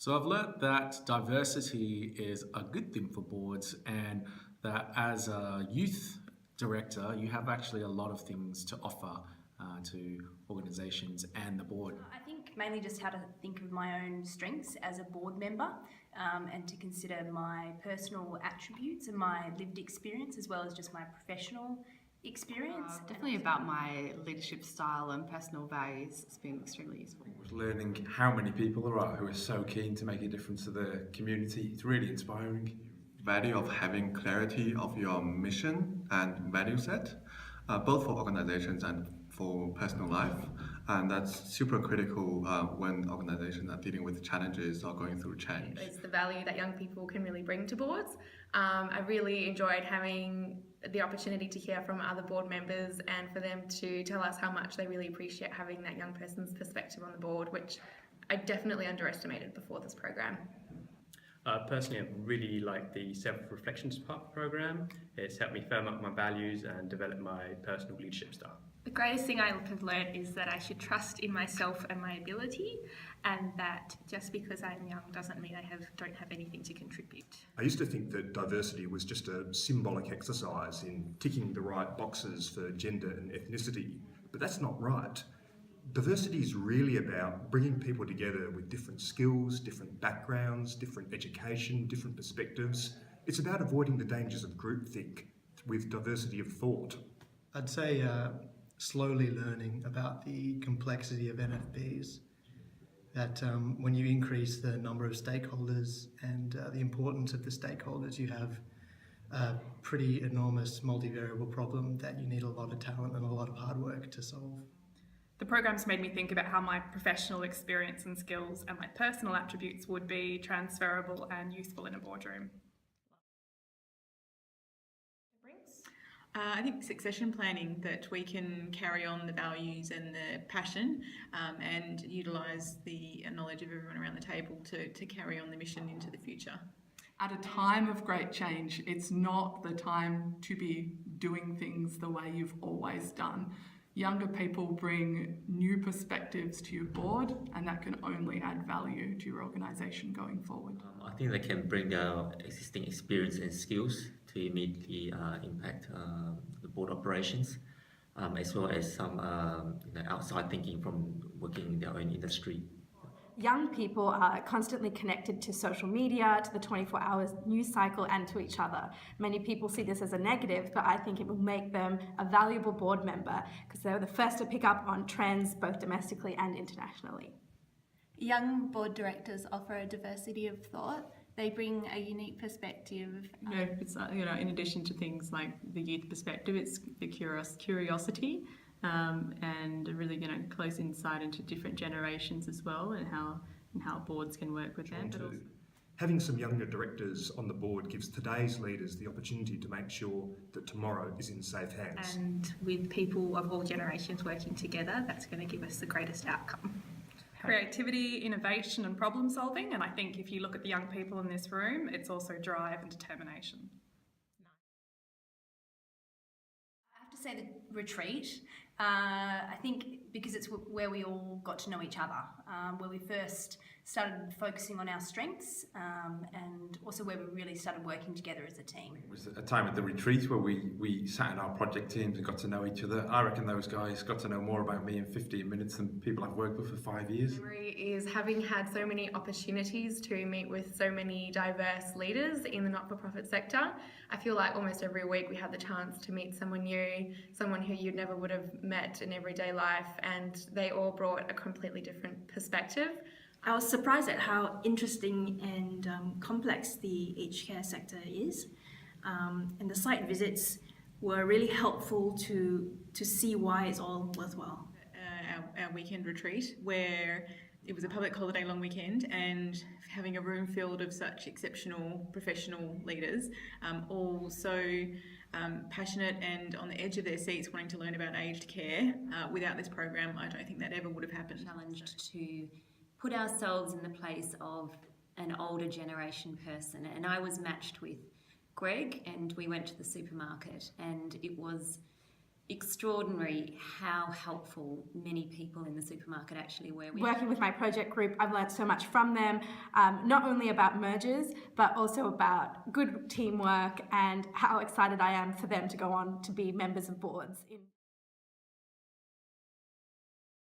So I've learnt that diversity is a good thing for boards, and that as a youth director, you have actually a lot of things to offer to organisations and the board. I think mainly just how to think of my own strengths as a board member, and to consider my personal attributes and my lived experience as well as just my professional experience. Definitely about my leadership style and personal values. It's been extremely useful. Learning how many people there are who are so keen to make a difference to the community. It's really inspiring. Value of having clarity of your mission and value set, both for organizations and for personal life, and that's super critical when organizations are dealing with challenges or going through change. It's the value that young people can really bring to boards. I really enjoyed having the opportunity to hear from other board members and for them to tell us how much they really appreciate having that young person's perspective on the board, which I definitely underestimated before this program. Personally, I really like the self-reflections program. It's helped me firm up my values and develop my personal leadership style. The greatest thing I have learned is that I should trust in myself and my ability, and that just because I'm young doesn't mean I don't have anything to contribute. I used to think that diversity was just a symbolic exercise in ticking the right boxes for gender and ethnicity, but that's not right. Diversity is really about bringing people together with different skills, different backgrounds, different education, different perspectives. It's about avoiding the dangers of groupthink with diversity of thought. I'd say slowly learning about the complexity of NFPs, that when you increase the number of stakeholders and the importance of the stakeholders, you have a pretty enormous multivariable problem that you need a lot of talent and a lot of hard work to solve. The program's made me think about how my professional experience and skills and my personal attributes would be transferable and useful in a boardroom. I think succession planning, that we can carry on the values and the passion and utilise the knowledge of everyone around the table to carry on the mission into the future. At a time of great change, it's not the time to be doing things the way you've always done. Younger people bring new perspectives to your board, and that can only add value to your organisation going forward. I think they can bring their existing experience and skills to immediately impact the board operations, as well as some outside thinking from working in their own industry. Young people are constantly connected to social media, to the 24-hour news cycle, and to each other. Many people see this as a negative, but I think it will make them a valuable board member because they're the first to pick up on trends both domestically and internationally. Young board directors offer a diversity of thought. They bring a unique perspective. It's in addition to things like the youth perspective, it's the curiosity. And really close insight into different generations as well, and how boards can work with them. Having some younger directors on the board gives today's leaders the opportunity to make sure that tomorrow is in safe hands. And with people of all generations working together, that's going to give us the greatest outcome. Creativity, innovation and problem solving, and I think if you look at the young people in this room, it's also drive and determination. I have to say the retreat, I think because it's where we all got to know each other, where we first started focusing on our strengths, and also where we really started working together as a team. It was a time at the retreat where we sat in our project teams and got to know each other. I reckon those guys got to know more about me in 15 minutes than people I've worked with for 5 years. Memory is having had so many opportunities to meet with so many diverse leaders in the not-for-profit sector. I feel like almost every week we had the chance to meet someone new, someone who you never would have met in everyday life, and they all brought a completely different perspective. I was surprised at how interesting and complex the aged care sector is, and the site visits were really helpful to see why it's all worthwhile. Our weekend retreat, where it was a public holiday long weekend, and having a room filled of such exceptional professional leaders, all so passionate and on the edge of their seats wanting to learn about aged care. Without this program, I don't think that ever would have happened. Challenged to put ourselves in the place of an older generation person, and I was matched with Greg, and we went to the supermarket, and it was extraordinary how helpful many people in the supermarket actually were. Working with my project group, I've learned so much from them, not only about mergers, but also about good teamwork and how excited I am for them to go on to be members of boards.